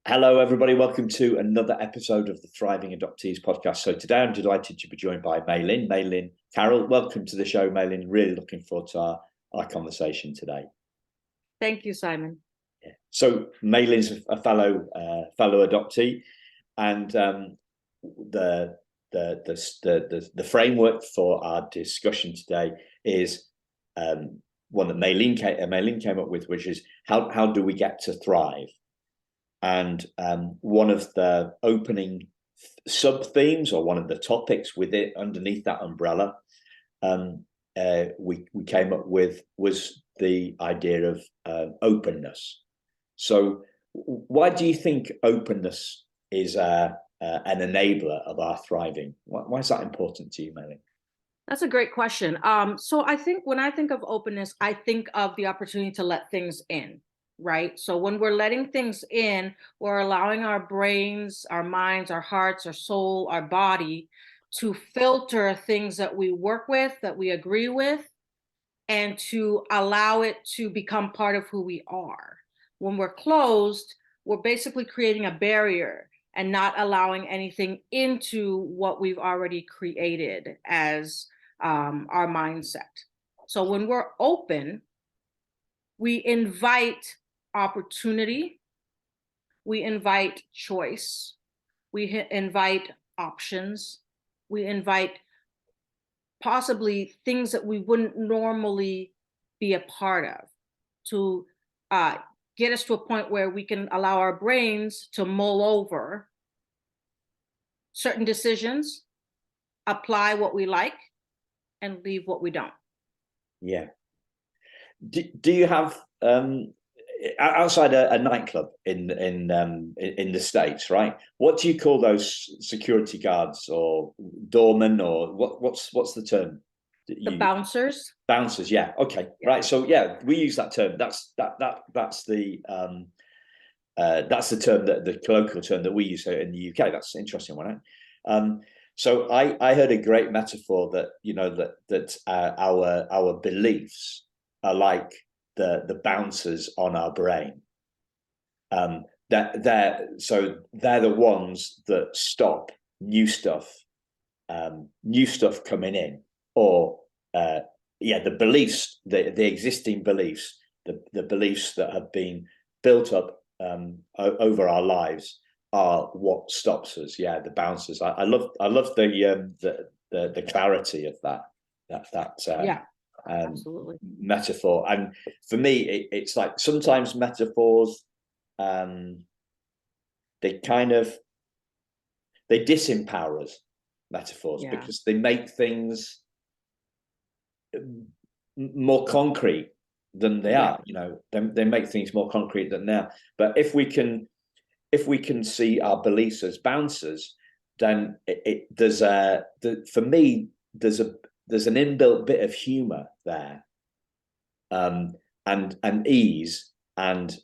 Hello, everybody. Welcome to another episode of the Thriving Adoptees podcast. So today I'm delighted to be joined by Maline, Carroll. Welcome to the show, Maline. Really looking forward to our conversation today. Thank you, Simon. Yeah. So Maline's a fellow adoptee, and the framework for our discussion today is one that Maline came up with, which is how do we get to thrive? And one of the opening sub-themes, or one of the topics with it underneath that umbrella, we came up with was the idea of openness. So why do you think openness is an enabler of our thriving? Why is that important to you, Melanie? That's a great question. So I think when I think of openness, I think of the opportunity to let things in. Right. So when we're letting things in, we're allowing our brains, our minds, our hearts, our soul, our body to filter things that we work with, that we agree with, and to allow it to become part of who we are. When we're closed, we're basically creating a barrier and not allowing anything into what we've already created as our mindset. So when we're open, we invite opportunity, we invite choice, we invite options, we invite possibly things that we wouldn't normally be a part of, to get us to a point where we can allow our brains to mull over certain decisions, apply what we like, and leave what we don't. Yeah. Do you have outside a nightclub in the States, right? What do you call those security guards or doormen, or what's the term? The bouncers. Bouncers, yeah. Okay, yeah. Right. So yeah, we use that term. That's the term, that the colloquial term that we use here in the UK. That's an interesting one. Right? So I heard a great metaphor that our beliefs are like the bouncers on our brain. That they're the ones that stop new stuff coming in, or the beliefs, the existing beliefs, the beliefs that have been built up over our lives are what stops us. Yeah, the bouncers. I love the clarity of that. Absolutely. Metaphor. And for me, it's like sometimes metaphors, they disempower us, metaphors, because they make things more concrete than they are. They make things more concrete than they are. But if we can see our beliefs as bouncers, then for me there's an inbuilt bit of humor there, and ease and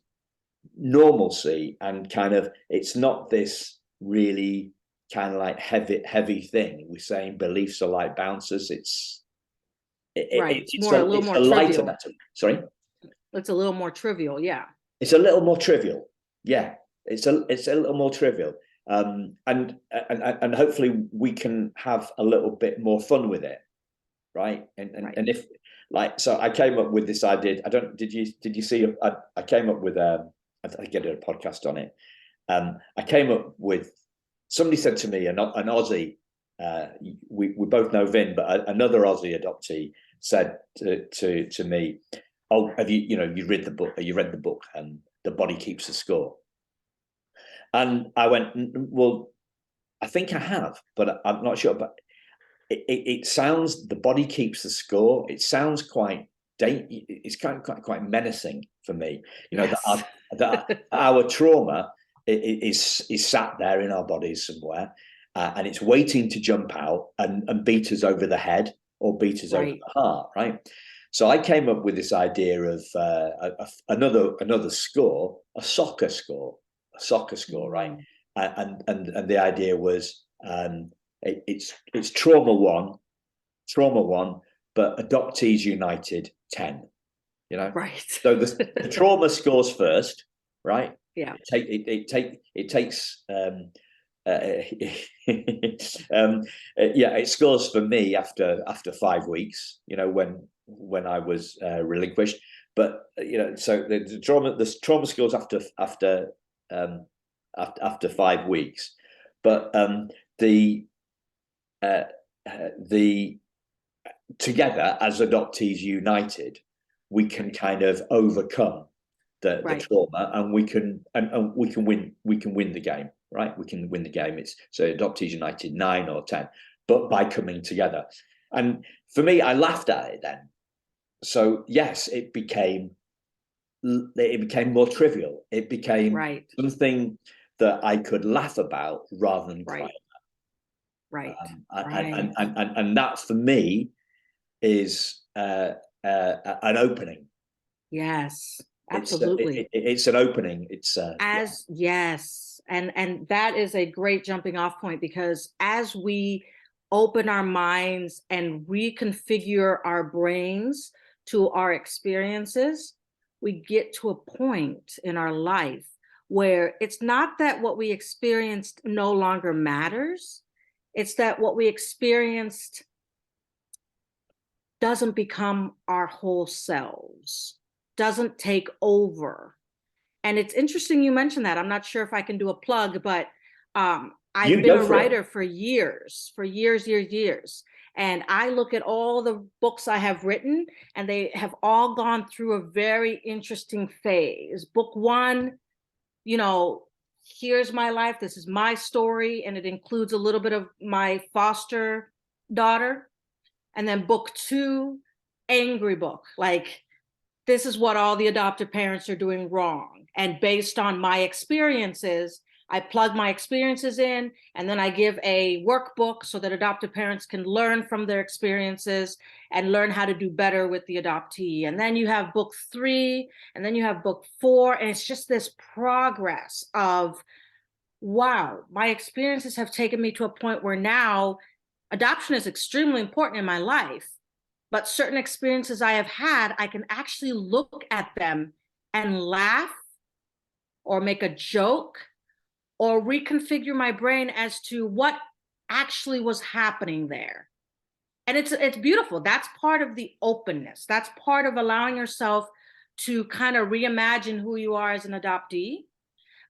normalcy, and kind of, it's not this really kind of like heavy thing. We're saying beliefs are like bouncers. It's a lighter metaphor. Sorry, it's a little more trivial. Yeah, it's a little more trivial. Yeah, it's a little more trivial. And hopefully we can have a little bit more fun with it. Right. And if, like, so I came up with this idea. Did you see? I came up with I did a podcast on it. I came up with, somebody said to me, an Aussie, we both know Vin, but another Aussie adoptee said to me, "Oh, have you read the book? You read the book, and The Body Keeps the Score?" And I went, "Well, I think I have, but I'm not sure." But it sounds, The Body Keeps the Score. It sounds it's quite menacing for me. Yes. that our trauma is sat there in our bodies somewhere, and it's waiting to jump out and beat us over the head, or beat us over the heart. Right. So I came up with this idea of another score, a soccer score, right? And the idea was, it's trauma one, but Adoptees United 10. Right. So the trauma scores first, right? Yeah. It takes it scores for me after 5 weeks, when I was relinquished. But so the trauma scores after 5 weeks. But the together as Adoptees United, we can kind of overcome the trauma, and we can win the game, right? We can win the game. It's so Adoptees United 9 or 10, but by coming together. And for me, I laughed at it then. So yes, it became more trivial. It became something that I could laugh about rather than cry about. And that for me is an opening. Yes, absolutely. It's an opening. It's yes, and that is a great jumping off point, because as we open our minds and reconfigure our brains to our experiences, we get to a point in our life where it's not that what we experienced no longer matters. It's that what we experienced doesn't become our whole selves, doesn't take over. And it's interesting you mentioned that. I'm not sure if I can do a plug, but I've been a writer for years. And I look at all the books I have written, and they have all gone through a very interesting phase. Book 1, here's my life. This is my story. And it includes a little bit of my foster daughter. And then book 2, angry book. Like, this is what all the adoptive parents are doing wrong. And based on my experiences, I plug my experiences in, and then I give a workbook so that adoptive parents can learn from their experiences and learn how to do better with the adoptee. And then you have book 3, and then you have book 4, and it's just this progress of, wow, my experiences have taken me to a point where now adoption is extremely important in my life, but certain experiences I have had, I can actually look at them and laugh or make a joke or reconfigure my brain as to what actually was happening there. And it's beautiful. That's part of the openness. That's part of allowing yourself to kind of reimagine who you are as an adoptee,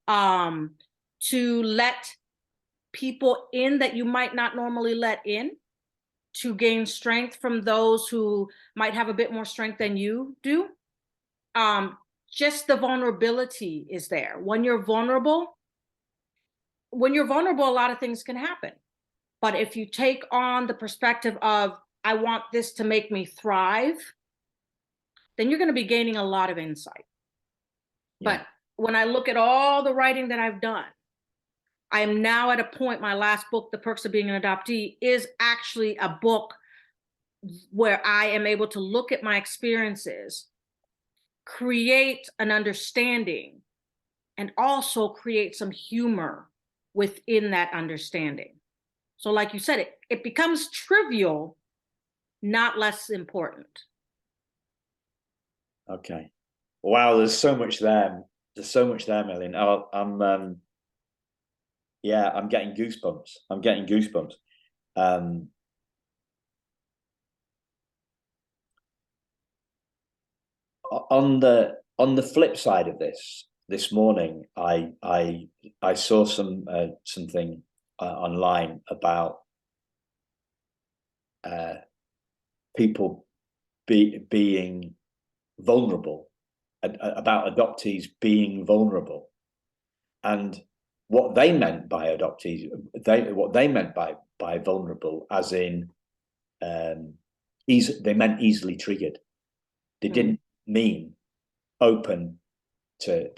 to let people in that you might not normally let in, to gain strength from those who might have a bit more strength than you do. Just the vulnerability is there. When you're vulnerable, a lot of things can happen. But if you take on the perspective of, I want this to make me thrive, then you're going to be gaining a lot of insight. Yeah. But when I look at all the writing that I've done, I am now at a point, my last book, The Perks of Being an Adoptee, is actually a book where I am able to look at my experiences, create an understanding, and also create some humor within that understanding. So like you said, it becomes trivial, not less important. Okay. Wow, there's so much there. Maline. I'm getting goosebumps. On the flip side of this morning, I saw something online about people being vulnerable, about adoptees being vulnerable, and what they meant by adoptees, what they meant by vulnerable, as in they meant easily triggered. They didn't mean open to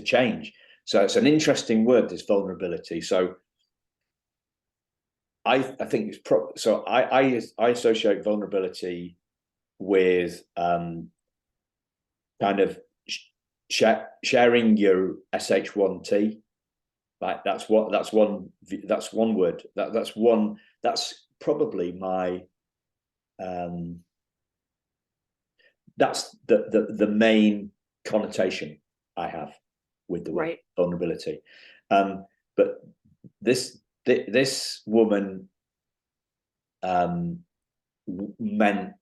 change. So it's an interesting word, this vulnerability. So I think it's I associate vulnerability with kind of sharing your SH1T. Like that's one word. That's probably my that's the main connotation I have with the word Right. vulnerability. But this woman meant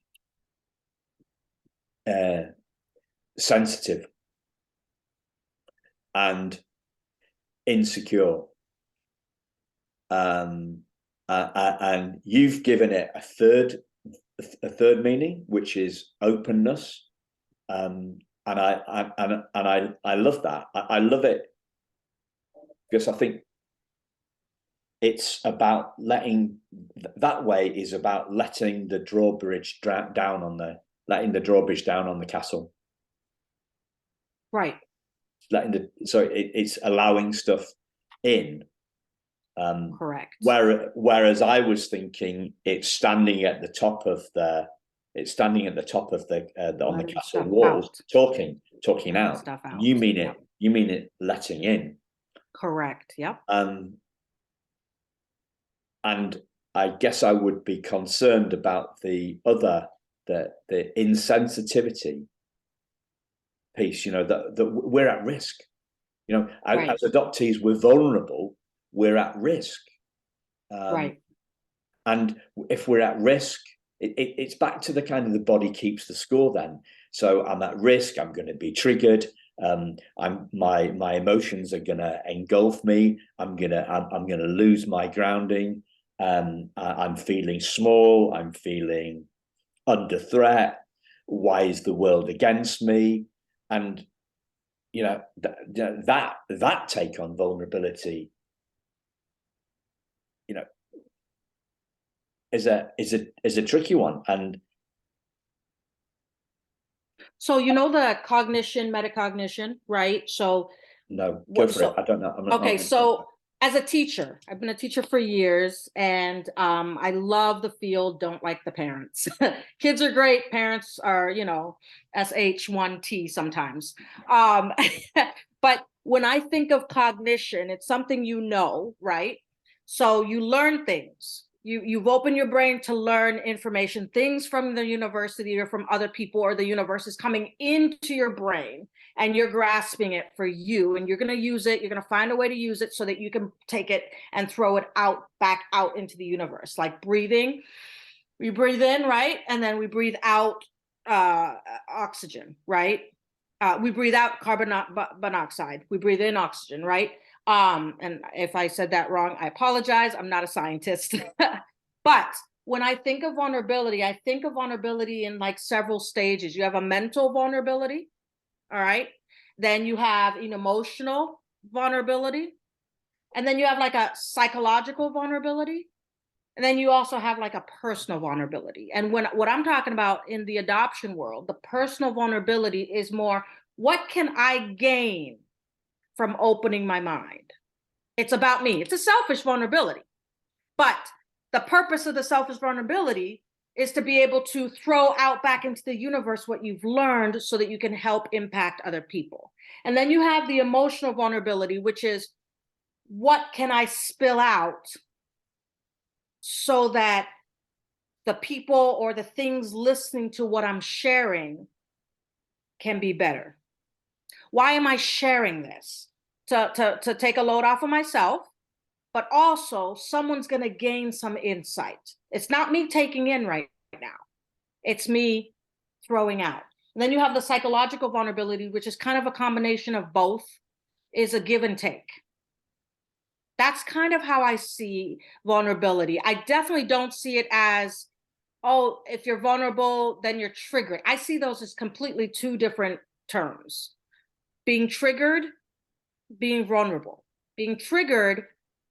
sensitive and insecure. And you've given it a third meaning, which is openness. And I love that. I love it because I think it's about letting the drawbridge down on the castle. Right. It's allowing stuff in. Correct. Whereas I was thinking it's standing at the top of the on the castle walls, talking out. Stuff out. You mean it? You mean it letting in? Correct. Yep. And I guess I would be concerned about the insensitivity piece. That we're at risk. As adoptees, we're vulnerable. We're at risk. Right. And if we're at risk, it's back to the kind of the body keeps the score then. So I'm at risk. I'm going to be triggered. My emotions are going to engulf me. I'm going to lose my grounding. I'm feeling small. I'm feeling under threat. Why is the world against me? And that take on vulnerability, is a tricky one. And so the cognition, metacognition, right? So no, go for it. I don't know. Okay, so as a teacher, I've been a teacher for years, and I love the field, don't like the parents. Kids are great, parents are, SH1T sometimes. But when I think of cognition, it's something right? So you learn things. You've opened your brain to learn information, things from the university or from other people, or the universe is coming into your brain, and you're grasping it for you, and you're going to use it. You're going to find a way to use it so that you can take it and throw it back out into the universe. Like breathing, we breathe in, right? And then we breathe out oxygen, right? We breathe out carbon monoxide. We breathe in oxygen, right? And if I said that wrong, I apologize. I'm not a scientist. But when I think of vulnerability, I think of vulnerability in like several stages. You have a mental vulnerability, all right? Then you have an emotional vulnerability. And then you have like a psychological vulnerability. And then you also have like a personal vulnerability. And what I'm talking about in the adoption world, the personal vulnerability is more, what can I gain from opening my mind? It's about me. It's a selfish vulnerability. But the purpose of the selfish vulnerability is to be able to throw out back into the universe what you've learned so that you can help impact other people. And then you have the emotional vulnerability, which is, what can I spill out so that the people or the things listening to what I'm sharing can be better? Why am I sharing this? To take a load off of myself, but also someone's going to gain some insight. It's not me taking in right now. It's me throwing out. And then you have the psychological vulnerability, which is kind of a combination of both, is a give and take. That's kind of how I see vulnerability. I definitely don't see it as, oh, if you're vulnerable, then you're triggered. I see those as completely two different terms. Being triggered, being vulnerable. Being triggered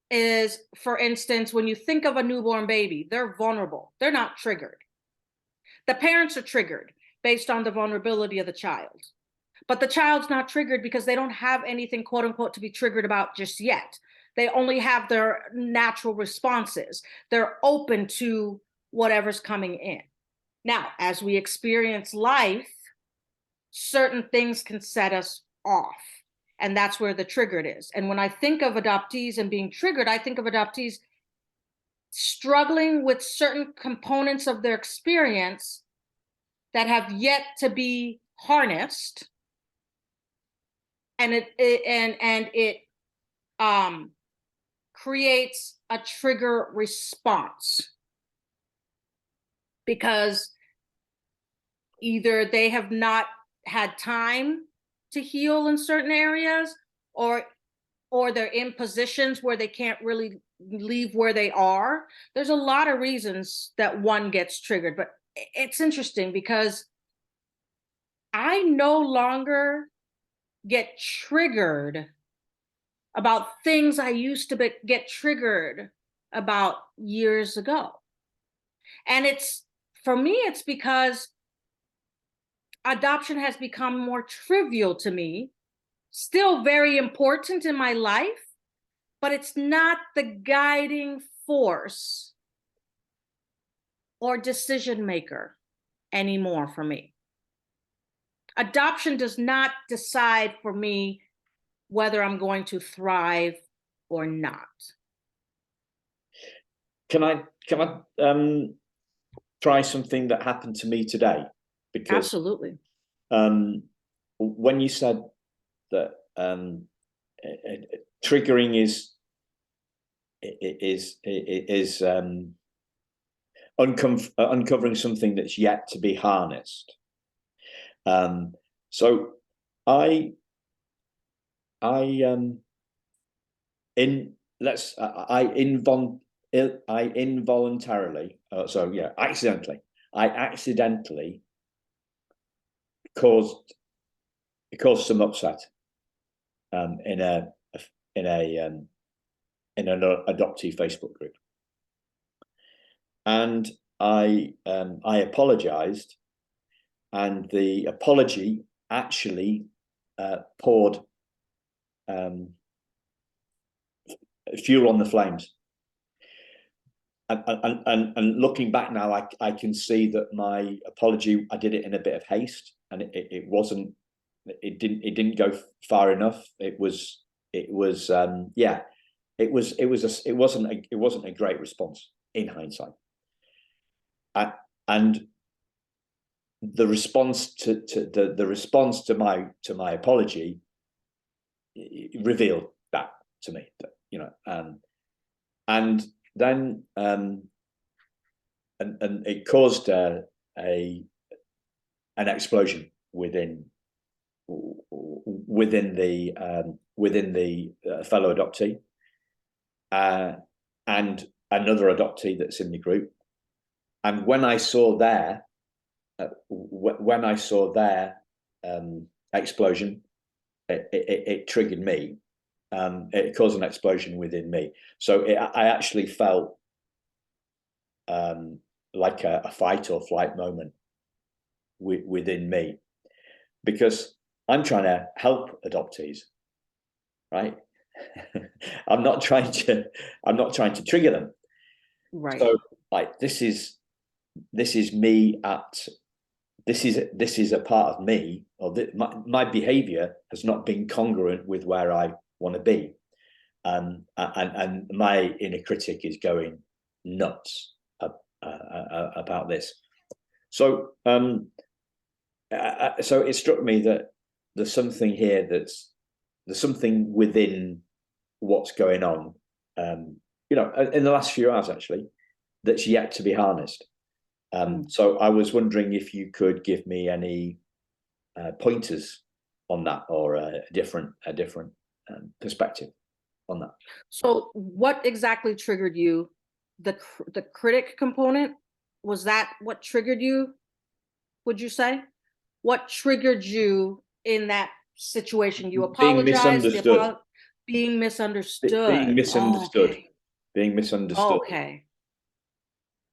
is, for instance, when you think of a newborn baby, they're vulnerable. They're not triggered. The parents are triggered based on the vulnerability of the child. But the child's not triggered because they don't have anything, quote unquote, to be triggered about just yet. They only have their natural responses. They're open to whatever's coming in. Now, as we experience life, certain things can set us off. And that's where the triggered is. And when I think of adoptees and being triggered, I think of adoptees struggling with certain components of their experience that have yet to be harnessed and it creates a trigger response, because either they have not had time to heal in certain areas, or they're in positions where they can't really leave where they are. There's a lot of reasons that one gets triggered, but it's interesting because I no longer get triggered about things I used to get triggered about years ago. And for me, it's because adoption has become more trivial to me, still very important in my life, but it's not the guiding force or decision maker anymore for me. Adoption does not decide for me whether I'm going to thrive or not. Can I try something that happened to me today? Because absolutely, when you said that triggering is uncovering something that's yet to be harnessed. So I accidentally caused some upset in an adoptee Facebook group, and I apologized, and the apology actually poured fuel on the flames. And looking back now, I can see that my apology, I did it in a bit of haste, and it didn't go far enough. It wasn't a great response in hindsight. And the response to my apology revealed that to me, and then and it caused an explosion within the fellow adoptee and another adoptee that's in the group. And when I saw their explosion, it triggered me. It caused an explosion within me. So I actually felt like a fight or flight moment within me, because I'm trying to help adoptees, right? I'm not trying to trigger them. right? So like this is me this is a part of me, or my behavior has not been congruent with where I want to be, and my inner critic is going nuts about this. So so it struck me that there's something here, there's something within what's going on, in the last few hours actually, that's yet to be harnessed. So I was wondering if you could give me any pointers on that, or a different perspective on that. So what exactly triggered you? The critic component, was that what triggered you, would you say? What triggered you in that situation? You apologized, being misunderstood. Being misunderstood. Oh, okay. Being misunderstood.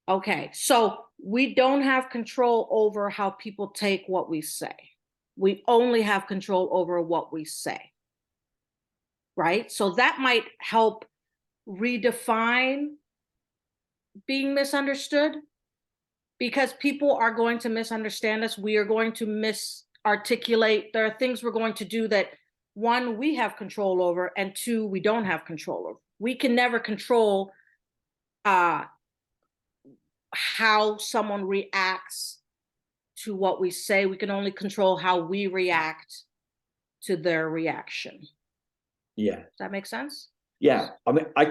Okay. So we don't have control over how people take what we say. We only have control over what we say. Right? So that might help redefine being misunderstood, because people are going to misunderstand us. We are going to misarticulate. There are things we're going to do that, one, we have control over, and two, we don't have control over. We can never control how someone reacts to what we say. We can only control how we react to their reaction. Yeah. Does that make sense? Yeah. I mean, I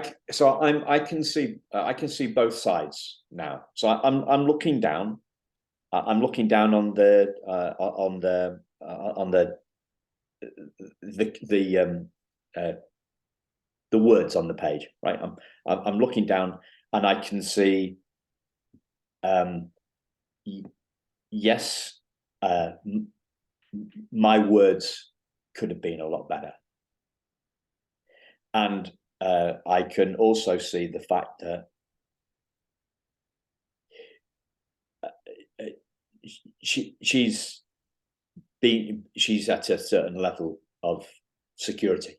can see both sides now. So I'm looking down. I'm looking down on the words on the page, right? I'm looking down, and I can see, yes, my words could have been a lot better, and I can also see the fact that she's at a certain level of security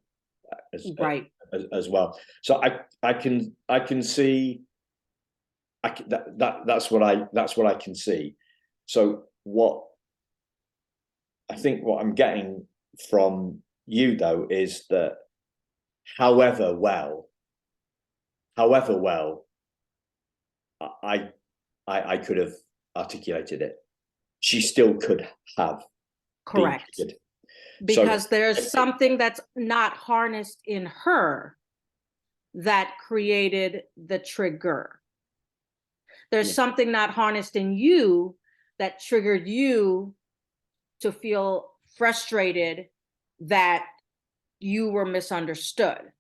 Right. as well. So I can see that's what I can see. So what I'm getting from you, though, is that however well I could have articulated it, she still could have Correct. been triggered. Because so, there's something that's not harnessed in her that created the trigger. There's something not harnessed in you that triggered you to feel frustrated that you were misunderstood.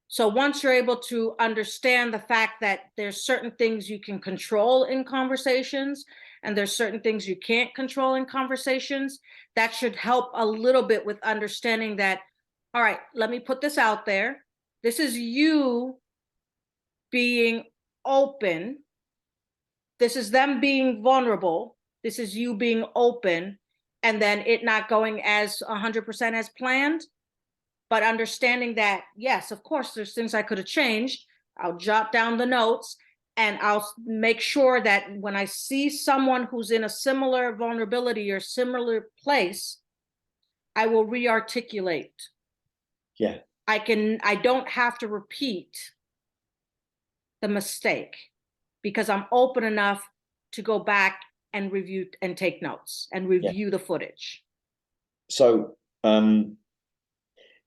So once you're able to understand the fact that there's certain things you can control in conversations and there's certain things you can't control in conversations, that should help a little bit with understanding that, all right, let me put this out there. This is you being open. This is them being vulnerable. This is you being open, and then it not going as 100% as planned, but understanding that, yes, of course, there's things I could have changed. I'll jot down the notes, and I'll make sure that when I see someone who's in a similar vulnerability or similar place, I will re-articulate. Yeah. I don't have to repeat the mistake because I'm open enough to go back and review and take notes and review the footage. So you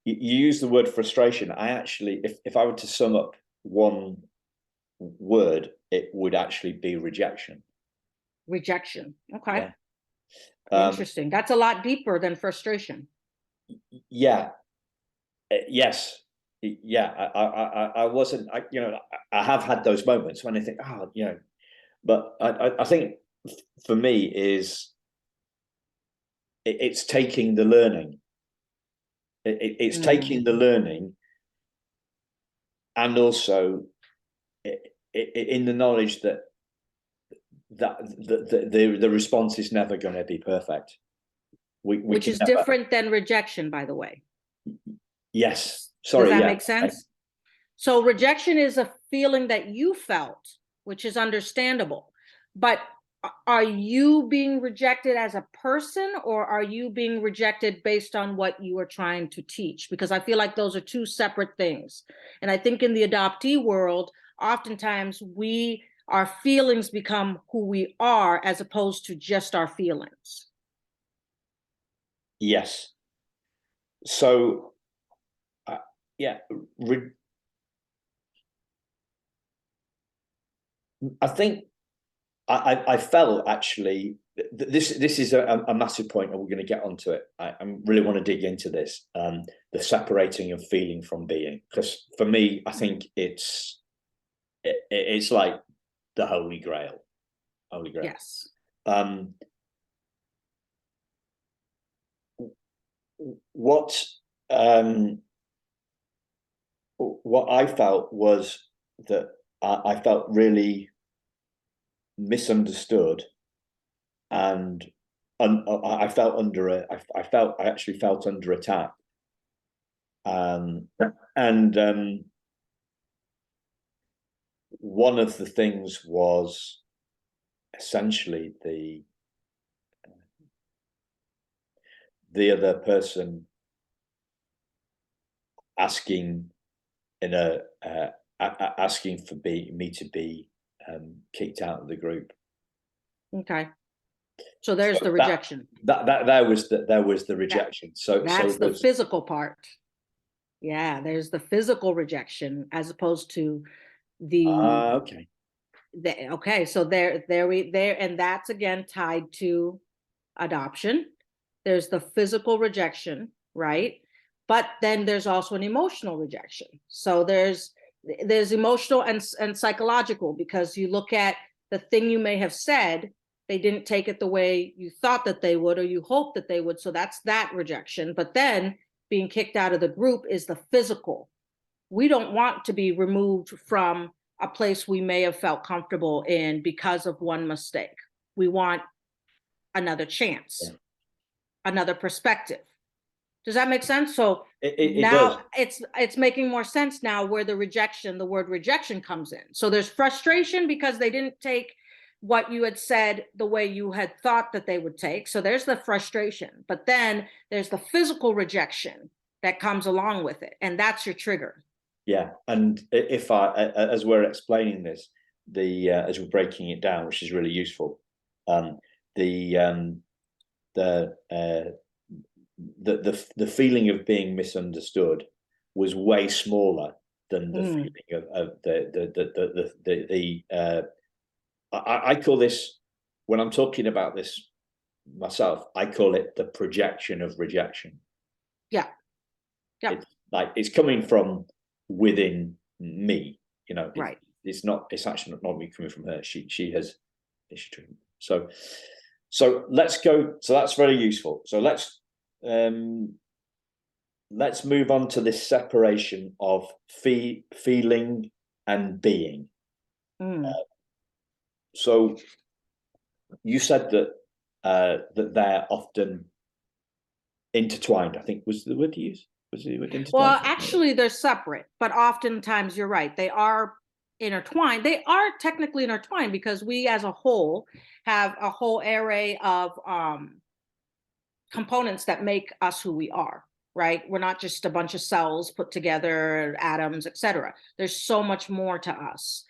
use the word frustration. I actually, if I were to sum up one word, it would actually be rejection. Rejection. Okay. Yeah. Interesting. That's a lot deeper than frustration. Yeah. Yes. Yeah. I wasn't, I have had those moments when I think, but I think for me it's taking the learning. It's taking the learning, and also in the knowledge that the response is never going to be perfect. Which is different than rejection, by the way. Yes. Sorry. Does that make sense? So rejection is a feeling that you felt, which is understandable. But are you being rejected as a person, or are you being rejected based on what you are trying to teach? Because I feel like those are two separate things. And I think in the adoptee world, oftentimes our feelings become who we are as opposed to just our feelings. Yes. So, I think I felt actually this is a massive point, and we're going to get onto it. I really want to dig into this, the separating of feeling from being, because for me, I think it's like the Holy Grail. Yes. What I felt was that I felt really misunderstood, and I actually felt under attack, and one of the things was essentially the other person asking asking for me to be kicked out of the group. Okay. So there's the rejection. There was the rejection. That's the physical part. Yeah, there's the physical rejection as opposed to the okay. Okay, so there, and that's again tied to adoption. There's the physical rejection, right? But then there's also an emotional rejection. So there's emotional and psychological, because you look at the thing you may have said, they didn't take it the way you thought that they would, or you hoped that they would. So that's that rejection. But then being kicked out of the group is the physical. We don't want to be removed from a place we may have felt comfortable in because of one mistake. We want another chance, another perspective. Does that make sense? So now it's making more sense now where the word rejection comes in. So there's frustration because they didn't take what you had said the way you had thought that they would take. So there's the frustration, but then there's the physical rejection that comes along with it. And that's your trigger. Yeah. And if as we're explaining this, as we're breaking it down, which is really useful, the feeling of being misunderstood was way smaller than the feeling of I call this, when I'm talking about this myself, I call it the projection of rejection. Yeah. Yeah. It's coming from within me, right. It's actually not me coming from her. She has issue treatment. So let's go. So that's very useful. So let's move on to this separation of feeling and being. So you said that they're often intertwined, I think was the word you used. Was the word intertwined? Well, actually they're separate, but oftentimes you're right. They are intertwined. They are technically intertwined because we as a whole have a whole array of components that make us who we are, right? We're not just a bunch of cells put together, atoms, etc. There's so much more to us.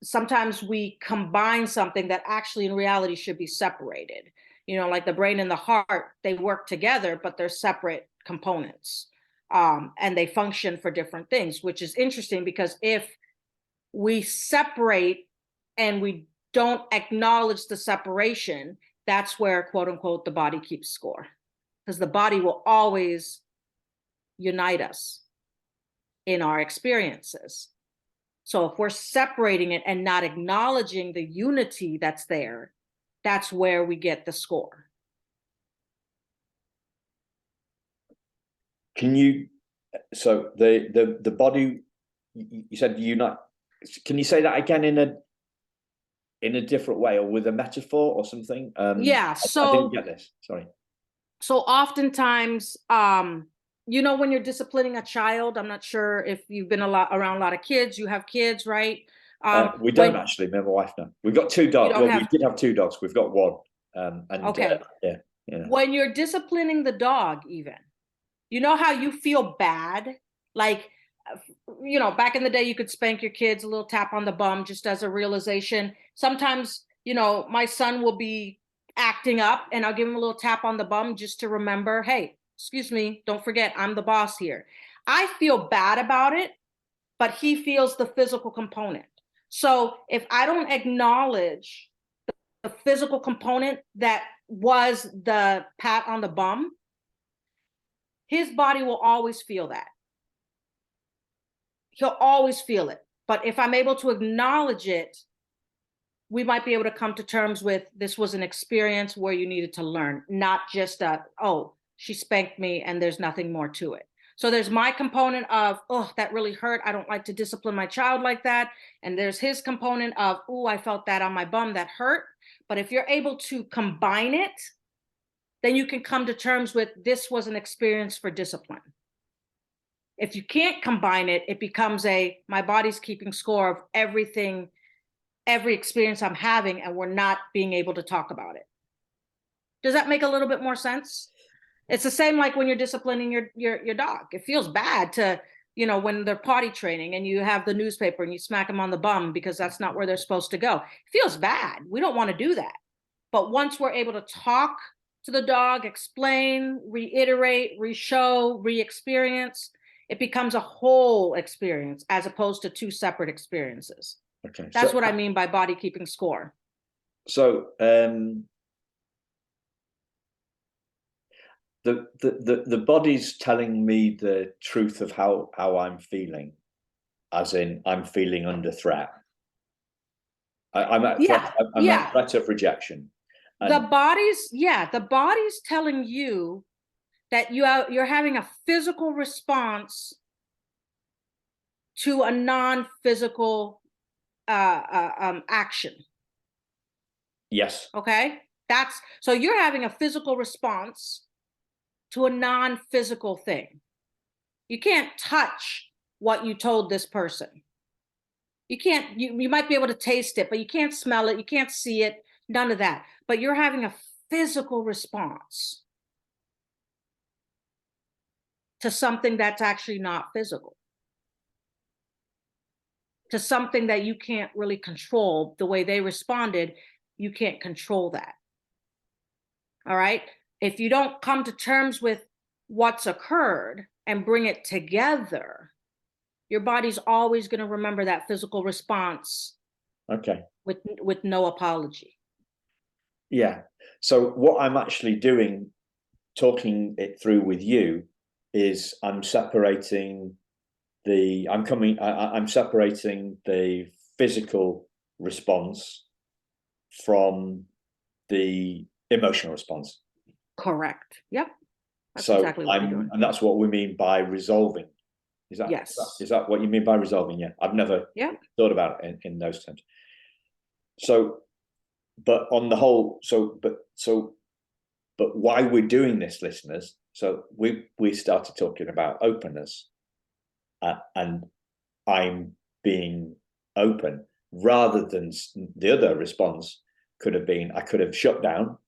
Sometimes we combine something that actually in reality should be separated. Like the brain and the heart, they work together, but they're separate components. And they function for different things, which is interesting because if we separate and we don't acknowledge the separation, that's where, quote unquote, the body keeps score. Because the body will always unite us in our experiences. So if we're separating it and not acknowledging the unity that's there, that's where we get the score. So the body, you said unite. Can you say that again in a different way or with a metaphor or something? Yeah. So I didn't get this. Sorry. So oftentimes, when you're disciplining a child, I'm not sure if you've been around a lot of kids. You have kids, right? We don't actually. Me and my wife now. We've got two dogs. Well, we did have two dogs. We've got one. Okay. Yeah. When you're disciplining the dog, even, you know how you feel bad? Like, back in the day, you could spank your kids, a little tap on the bum, just as a realization. Sometimes, my son will be acting up and I'll give him a little tap on the bum just to remember, hey, excuse me, don't forget, I'm the boss here. I feel bad about it, but he feels the physical component. So if I don't acknowledge the physical component that was the pat on the bum, his body will always feel that. He'll always feel it. But if I'm able to acknowledge it, we might be able to come to terms with this was an experience where you needed to learn, not just she spanked me and there's nothing more to it. So there's my component of, that really hurt. I don't like to discipline my child like that. And there's his component of, I felt that on my bum, that hurt. But if you're able to combine it, then you can come to terms with this was an experience for discipline. If you can't combine it, it becomes my body's keeping score of everything, every experience I'm having, and we're not being able to talk about it. Does that make a little bit more sense? It's the same like when you're disciplining your dog. It feels bad to you know, when they're potty training and you have the newspaper and you smack them on the bum because that's not where they're supposed to go. It feels bad. We don't want to do that. But once we're able to talk to the dog, explain, reiterate, re-show, re-experience, it becomes a whole experience as opposed to two separate experiences. Okay. That's what I mean by body keeping score. So the body's telling me the truth of how I'm feeling, as in I'm feeling under threat. I'm at threat of rejection. And the body's telling you that you're having a physical response to a non-physical action. Yes. Okay. So you're having a physical response to a non-physical thing. You can't touch what you told this person. You can't, you might be able to taste it, but you can't smell it. You can't see it, none of that. But you're having a physical response to something that's actually not physical, to something that you can't really control. The way they responded, you can't control that. All right. If you don't come to terms with what's occurred and bring it together, your body's always going to remember that physical response. Okay. With no apology. Yeah. So what I'm actually doing, talking it through with you, is I'm separating the physical response from the emotional response. Correct. Yep. That's exactly what you're doing. And that's what we mean by resolving. Is that, yes. Is that what you mean by resolving? Yeah. I've never thought about it in those terms. So, but on the whole, but why we're doing this, listeners? So we started talking about openness, and I'm being open, rather than the other response could have been, I could have shut down,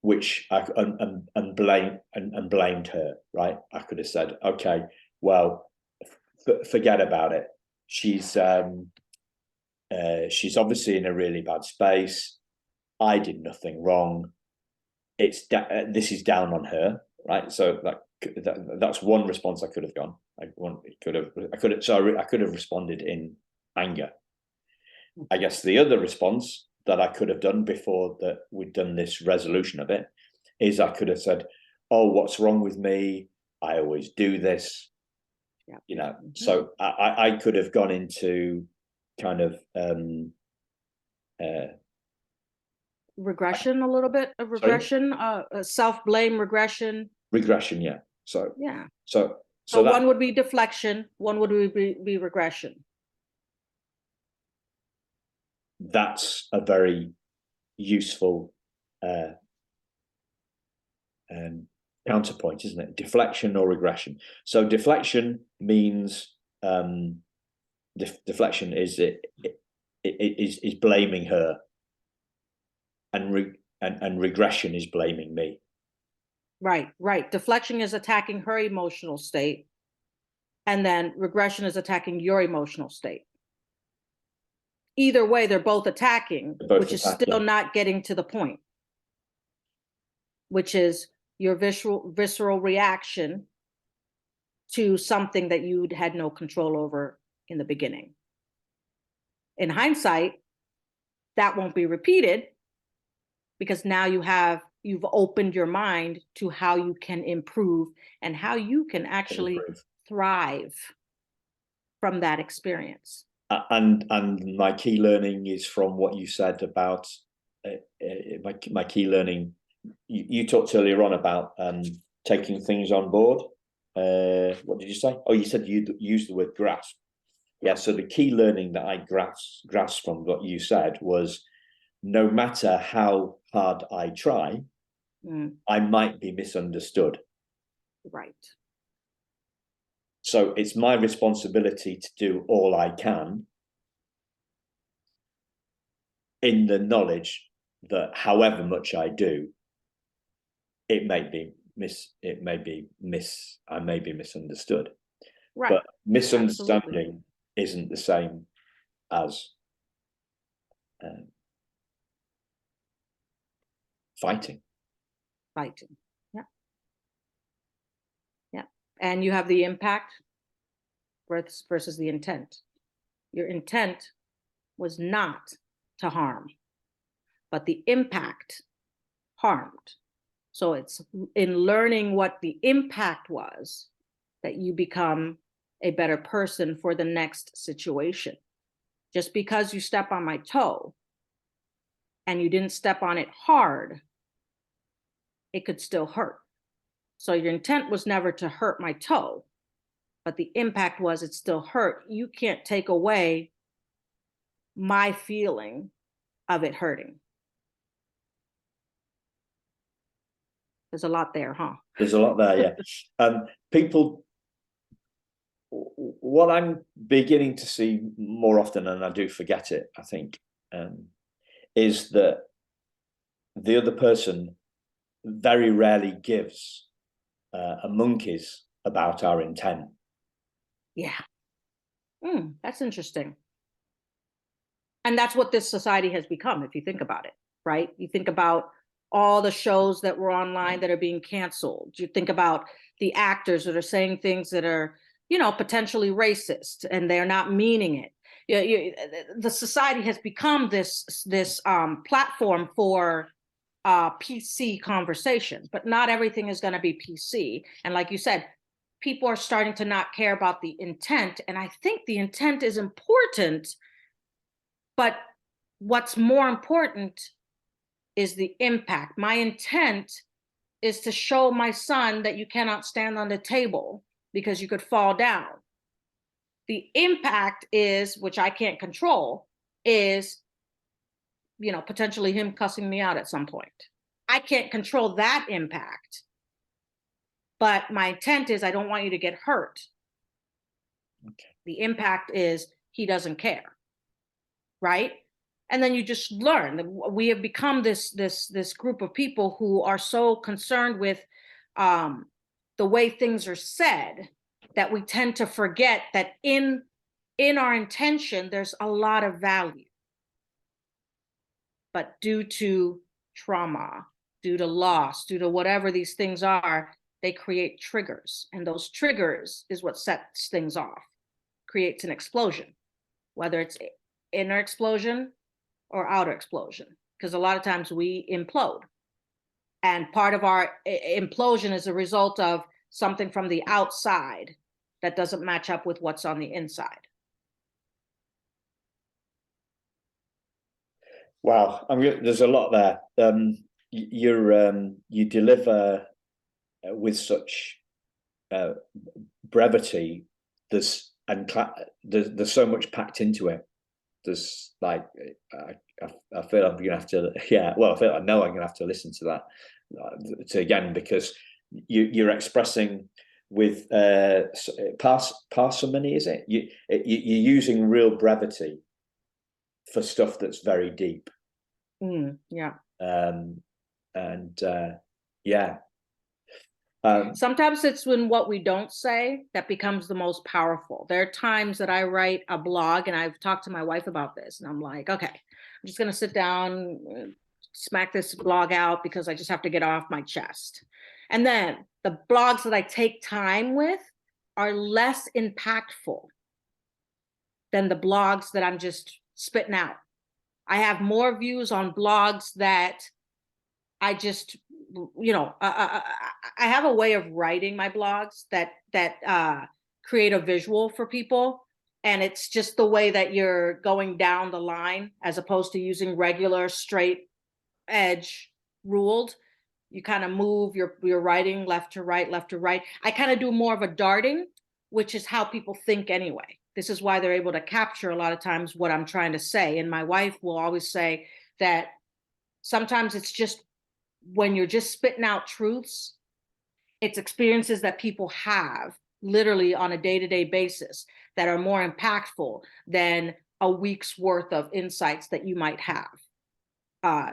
which and blamed her, right? I could have said, okay, well, forget about it. She's obviously in a really bad space. I did nothing wrong. This is down on her, right? So that's one response I could have gone. I could have responded in anger. I guess the other response that I could have done before that we'd done this resolution of it is I could have said, oh, what's wrong with me? I always do this. Yeah. You know, so I could have gone into kind of regression, a little bit of regression, self-blame regression. Regression, yeah. So yeah. So one would be deflection, one would be regression. That's a very useful counterpoint, isn't it? Deflection or regression. So deflection means deflection is is blaming her, and regression is blaming me. Right. Deflection is attacking her emotional state, and then regression is attacking your emotional state. Either way, they're both attacking, which is still not getting to the point, which is your visceral reaction to something that you had no control over in the beginning. In hindsight, that won't be repeated, because now you've opened your mind to how you can improve and how you can actually thrive from that experience. And my key learning is from what you said about my key learning. You talked earlier on about taking things on board. What did you say? Oh, you said you used the word grasp. Yeah. So the key learning that I grasped from what you said was, no matter how hard I try, I might be misunderstood. Right. So it's my responsibility to do all I can, in the knowledge that however much I do, I may be misunderstood. Right. misunderstanding isn't the same as fighting. Yeah. Yeah. And you have the impact versus the intent. Your intent was not to harm, but the impact harmed. So it's in learning what the impact was that you become a better person for the next situation. Just because you step on my toe and you didn't step on it hard, it could still hurt. So your intent was never to hurt my toe, but the impact was it still hurt. You can't take away my feeling of it hurting. There's a lot there, huh? There's a lot there, yeah. People, what I'm beginning to see more often, and I do forget it, I think, is that the other person very rarely gives a monkey's about our intent. Yeah. That's interesting. And that's what this society has become, if you think about it, right? You think about all the shows that were online that are being canceled. You think about the actors that are saying things that are, potentially racist, and they're not meaning it. The society has become this platform for PC conversations, but not everything is going to be PC. And like you said, people are starting to not care about the intent. And I think the intent is important, but what's more important is the impact. My intent is to show my son that you cannot stand on the table because you could fall down. The impact is, which I can't control, is, potentially him cussing me out at some point. I can't control that impact, but my intent is I don't want you to get hurt. Okay. The impact is he doesn't care, right? And then you just learn. We have become this group of people who are so concerned with the way things are said that we tend to forget that in our intention, there's a lot of value. But due to trauma, due to loss, due to whatever these things are, they create triggers. And those triggers is what sets things off, creates an explosion, whether it's inner explosion or outer explosion, because a lot of times we implode. And part of our implosion is a result of something from the outside that doesn't match up with what's on the inside. Wow, there's a lot there. You deliver with such brevity. There's so much packed into it. There's like I feel I'm gonna have to, I know I'm gonna have to listen to that again, because you're expressing with parsimony, is it? You're using real brevity for stuff that's very deep. Yeah. Sometimes it's when what we don't say that becomes the most powerful. There are times that I write a blog, and I've talked to my wife about this, and I'm like, okay, I'm just going to sit down, smack this blog out because I just have to get off my chest. And then the blogs that I take time with are less impactful than the blogs that I'm just spitting out. I have more views on blogs that I just, I have a way of writing my blogs that create a visual for people. And it's just the way that you're going down the line, as opposed to using regular straight edge ruled. You kind of move your writing left to right, left to right. I kind of do more of a darting, which is how people think anyway. This is why they're able to capture a lot of times what I'm trying to say. And my wife will always say that sometimes it's just when you're just spitting out truths, it's experiences that people have literally on a day-to-day basis that are more impactful than a week's worth of insights that you might have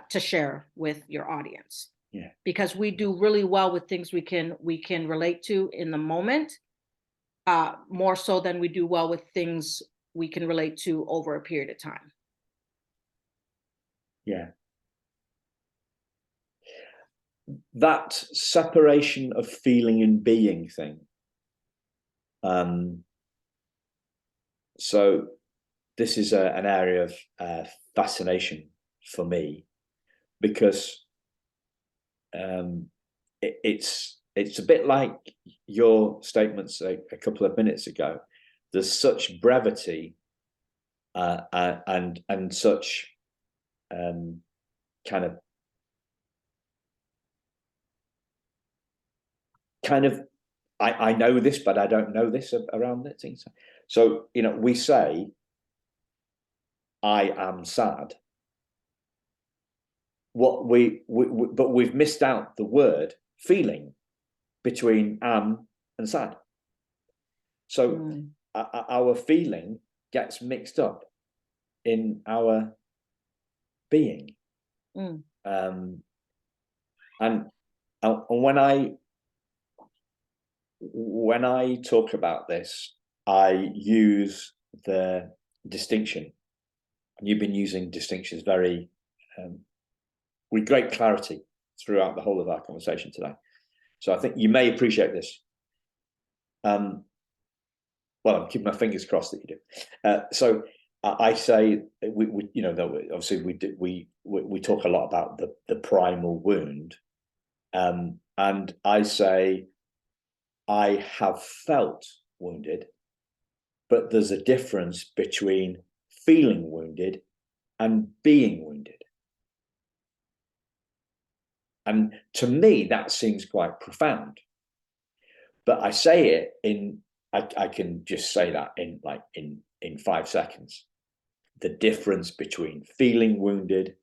to share with your audience. Yeah. Because we do really well with things we can relate to in the moment. more so than we do well with things we can relate to over a period of time. Yeah. That separation of feeling and being thing. So this is an area of fascination for me, because it's a bit like your statements a couple of minutes ago. There's such brevity and such kind of I know this, but I don't know this around it. So we say, I am sad. But we've missed out the word feeling between am and sad. So our feeling gets mixed up in our being. And when I talk about this, I use the distinction. And you've been using distinctions very with great clarity throughout the whole of our conversation today. So I think you may appreciate this. Well, I'm keeping my fingers crossed that you do. So I say we obviously we talk a lot about the primal wound, and I say I have felt wounded, but there's a difference between feeling wounded and being wounded. And to me, that seems quite profound. But I say it I can just say that in 5 seconds. The difference between feeling wounded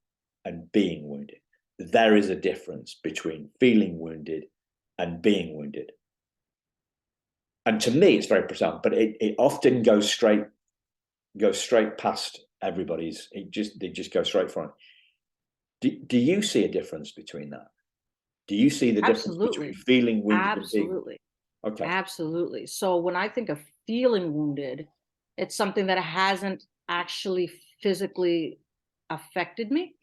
and being wounded. There is a difference between feeling wounded and being wounded. And to me, it's very profound, but it often goes straight past everybody's. They just go straight for it. Do you see a difference between that? Do you see the difference between feeling wounded and being wounded? Okay. Absolutely. So when I think of feeling wounded, it's something that hasn't actually physically affected me.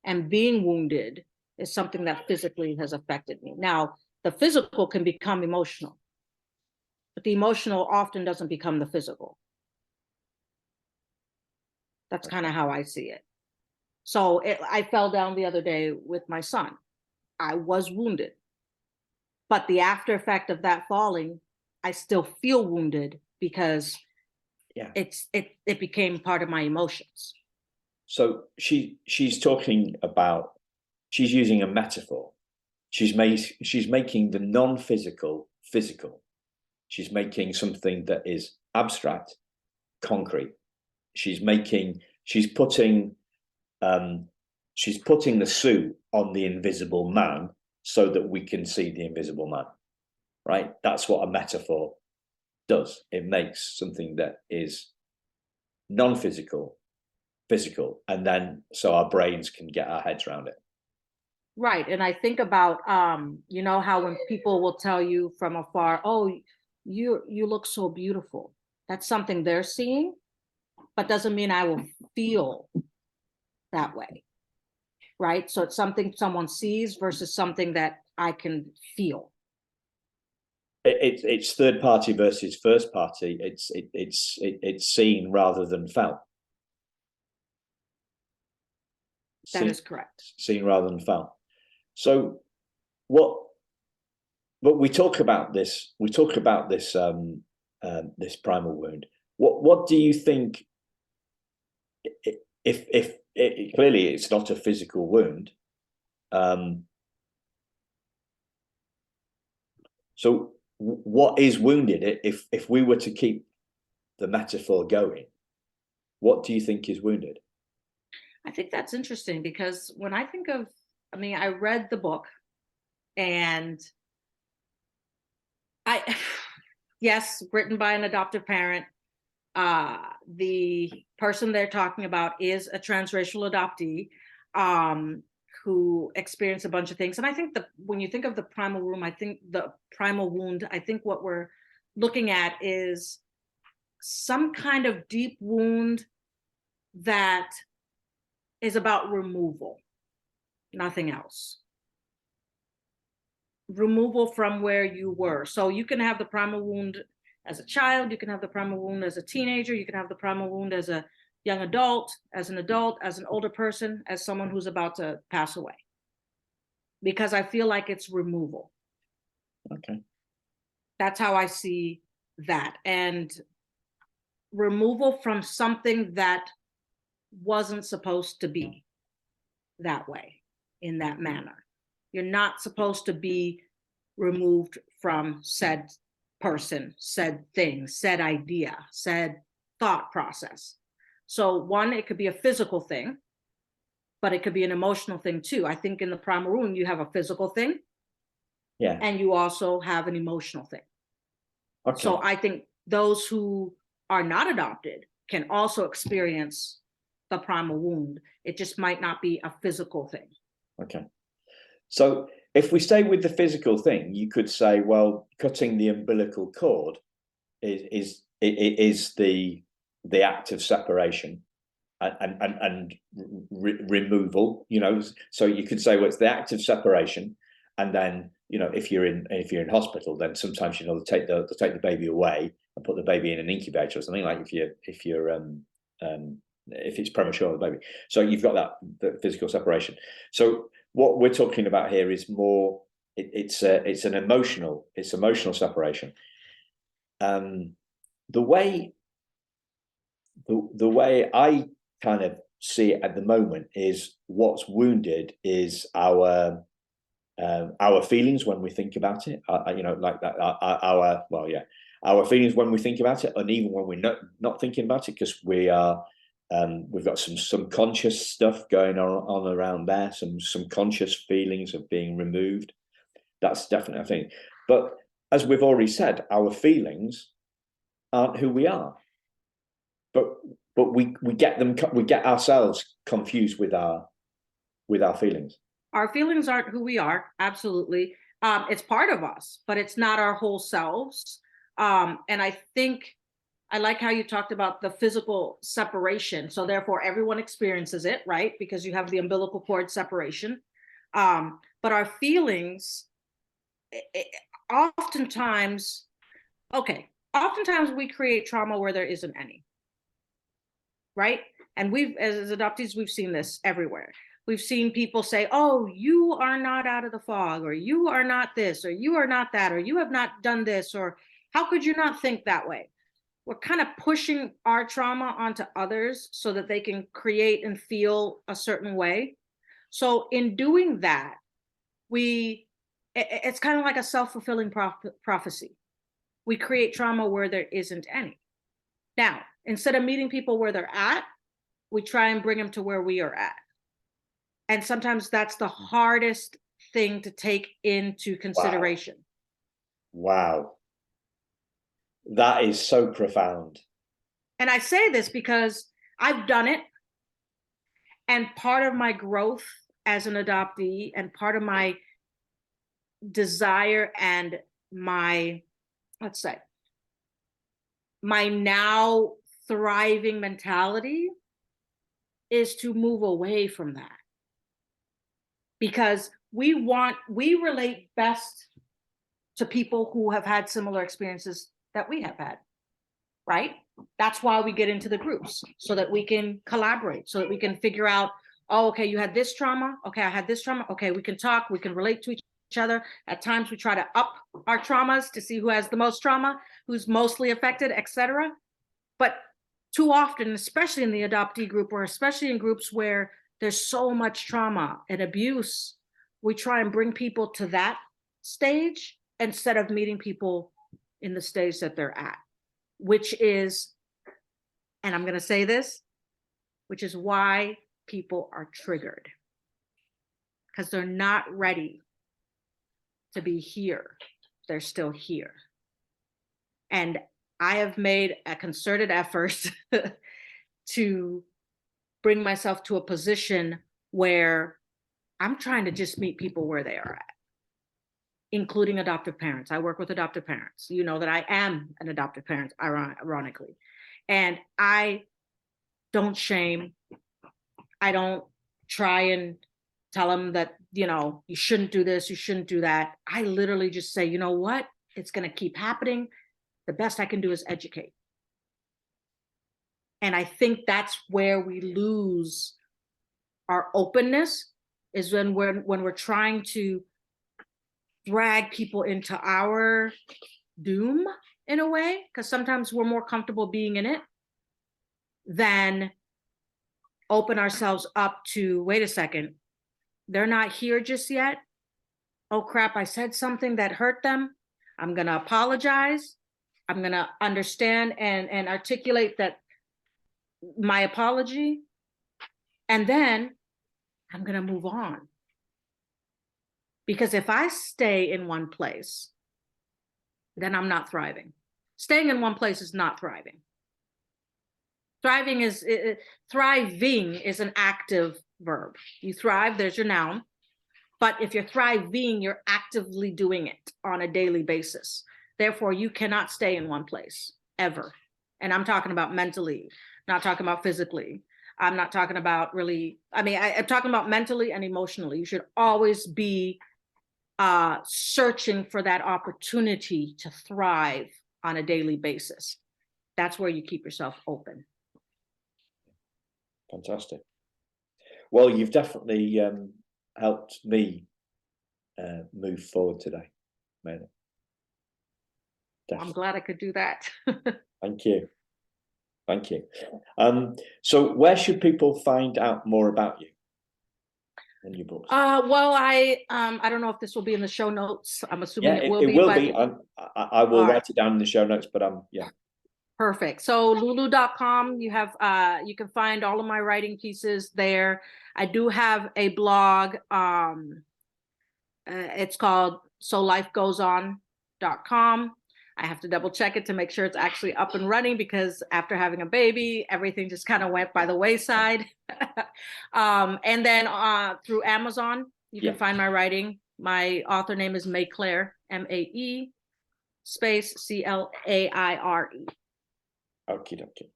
And being wounded is something that physically has affected me. Now, the physical can become emotional, but the emotional often doesn't become the physical. That's kind of how I see it. So I fell down the other day with my son. I was wounded. But the after effect of that falling, I still feel wounded because it became part of my emotions. So she's talking about, she's using a metaphor. She's making the non-physical physical. She's making something that is abstract concrete. She's putting the suit on the invisible man so that we can see the invisible man, right? That's what a metaphor does. It makes something that is non-physical physical, and then so our brains can get our heads around it. Right. And I think about how when people will tell you from afar, oh, you look so beautiful. That's something they're seeing, but doesn't mean I will feel that way. Right. So it's something someone sees versus something that I can feel. It's third party versus first party. It's seen rather than felt. That is correct. Seen rather than felt. So but we talk about this. We talk about this this primal wound. What do you think? If clearly it's not a physical wound. So what is wounded? If we were to keep the metaphor going, what do you think is wounded? I think that's interesting because when I think of, I read the book, and yes, written by an adoptive parent. The person they're talking about is a transracial adoptee who experienced a bunch of things. And I think when you think of the primal wound, I think what we're looking at is some kind of deep wound that is about removal, nothing else. Removal from where you were. So you can have the primal wound as a child, you can have the primal wound as a teenager, you can have the primal wound as a young adult, as an older person, as someone who's about to pass away. Because I feel like it's removal. Okay. That's how I see that. And removal from something that wasn't supposed to be that way, in that manner. You're not supposed to be removed from said person, said thing, said idea, said thought process. So one, it could be a physical thing, but it could be an emotional thing too. I think in the primal wound, you have a physical thing, yeah, and you also have an emotional thing. okay. So I think those who are not adopted can also experience the primal wound. It just might not be a physical thing. Okay. So if we stay with the physical thing, you could say, well, cutting the umbilical cord is the act of separation and removal. You know, so you could say, well, it's the act of separation, and then, you know, if you're in hospital, then sometimes, you know, they'll take the baby away and put the baby in an incubator or something, like if it's premature, the baby. So you've got the physical separation. So what we're talking about here is more, it's emotional separation. The way I kind of see it at the moment is, what's wounded is our feelings when we think about it. You know, like that. Our feelings when we think about it, and even when we're not thinking about it, because we are. We've got some subconscious stuff going on around there, some conscious feelings of being removed. That's definitely a thing. But as we've already said, our feelings aren't who we are. But we get ourselves confused with our feelings. Our feelings aren't who we are, absolutely. It's part of us, but it's not our whole selves. And I think I like how you talked about the physical separation. So therefore, everyone experiences it, right? Because you have the umbilical cord separation. But our feelings, oftentimes we create trauma where there isn't any, right? And as adoptees, we've seen this everywhere. We've seen people say, oh, you are not out of the fog, or you are not this, or you are not that, or you have not done this, or how could you not think that way? We're kind of pushing our trauma onto others so that they can create and feel a certain way. So in doing that, it's kind of like a self-fulfilling prophecy. We create trauma where there isn't any. Now, instead of meeting people where they're at, we try and bring them to where we are at. And sometimes that's the hardest thing to take into consideration. Wow. That is so profound. And I say this because I've done it. And part of my growth as an adoptee, and part of my desire and my now thriving mentality is to move away from that. Because we relate best to people who have had similar experiences that we have had, right? That's why we get into the groups, so that we can collaborate, so that we can figure out, oh, okay, you had this trauma. Okay, I had this trauma. Okay, we can talk, we can relate to each other. At times we try to up our traumas to see who has the most trauma, who's mostly affected, etc. But too often, especially in the adoptee group, or especially in groups where there's so much trauma and abuse, we try and bring people to that stage instead of meeting people in the stage that they're at, which is, and I'm going to say this, which is why people are triggered, because they're not ready to be here. They're still here. And I have made a concerted effort to bring myself to a position where I'm trying to just meet people where they are at, including adoptive parents. I work with adoptive parents. You know that I am an adoptive parent, ironically. And I don't shame. I don't try and tell them that, you know, you shouldn't do this, you shouldn't do that. I literally just say, you know what? It's going to keep happening. The best I can do is educate. And I think that's where we lose our openness, is when we're trying to drag people into our doom in a way, because sometimes we're more comfortable being in it than open ourselves up to, wait a second, they're not here just yet. Oh crap, I said something that hurt them. I'm going to apologize. I'm going to understand and articulate that my apology. And then I'm going to move on. Because if I stay in one place, then I'm not thriving. Staying in one place is not thriving. Thriving is an active verb. You thrive, there's your noun. But if you're thriving, you're actively doing it on a daily basis. Therefore, you cannot stay in one place ever. And I'm talking about mentally, not talking about physically. I'm not talking about really, I'm talking about mentally and emotionally. You should always be searching for that opportunity to thrive on a daily basis. That's where you keep yourself open. Fantastic. Well, you've definitely helped me move forward today, Maline. I'm glad I could do that. Thank you. Thank you. So where should people find out more about you and your books? Well, I don't know if this will be in the show notes. I'm assuming it will be. It will be. I will write it down in the show notes, but yeah. Perfect. So lulu.com, you can find all of my writing pieces there. I do have a blog. It's called solifegoeson.com. I have to double check it to make sure it's actually up and running, because after having a baby, everything just kind of went by the wayside. And then through Amazon, you can find my writing. My author name is Mae Claire, MAE space CLAIRE. Okie dokie.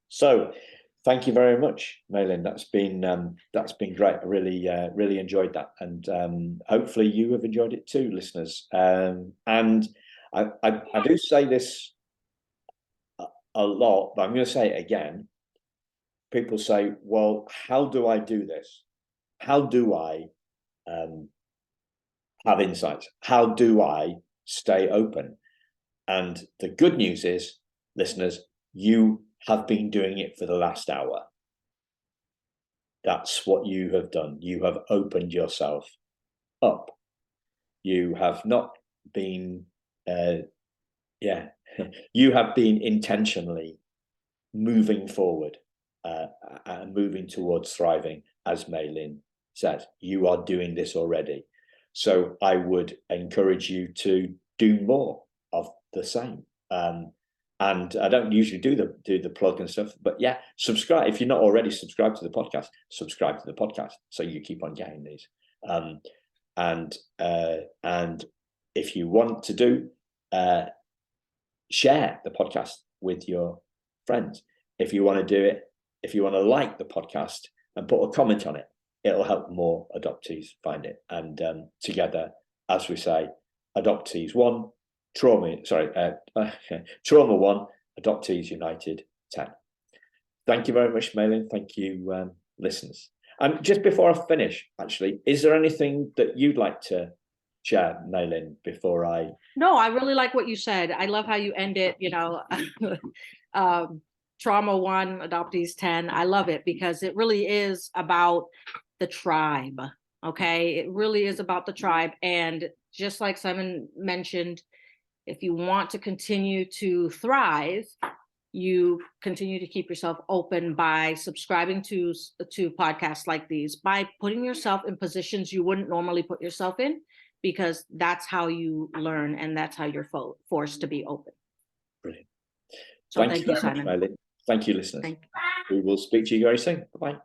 So thank you very much, Maline. That's been great. I really enjoyed that, and hopefully you have enjoyed it too, listeners. And I do say this a lot, but I'm going to say it again. People say, well, how do I do this? How do I have insights? How do I stay open? And the good news is, listeners, you have been doing it for the last hour. That's what you have done. You have opened yourself up. You have not been, you have been intentionally moving forward and moving towards thriving, as Maline said. You are doing this already. So I would encourage you to do more of the same. And I don't usually do the plug and stuff, but yeah, subscribe. If you're not already subscribed to the podcast, subscribe to the podcast so you keep on getting these. And if you want to do, share the podcast with your friends. If you want to do it, if you want to like the podcast and put a comment on it, it'll help more adoptees find it. And together, as we say, Adoptees 1, Trauma 1, Adoptees United 10. Thank you very much, Maline. Thank you, listeners. And just before I finish, actually, is there anything that you'd like to share, Maline, before I... No, I really like what you said. I love how you end it, Trauma 1, Adoptees 10. I love it because it really is about the tribe, okay? It really is about the tribe. And just like Simon mentioned, if you want to continue to thrive, you continue to keep yourself open by subscribing to podcasts like these, by putting yourself in positions you wouldn't normally put yourself in, because that's how you learn and that's how you're forced to be open. Brilliant. So thank you, Simon. Much, Maline. Thank you, listeners. Thank you. We will speak to you very soon. Bye-bye.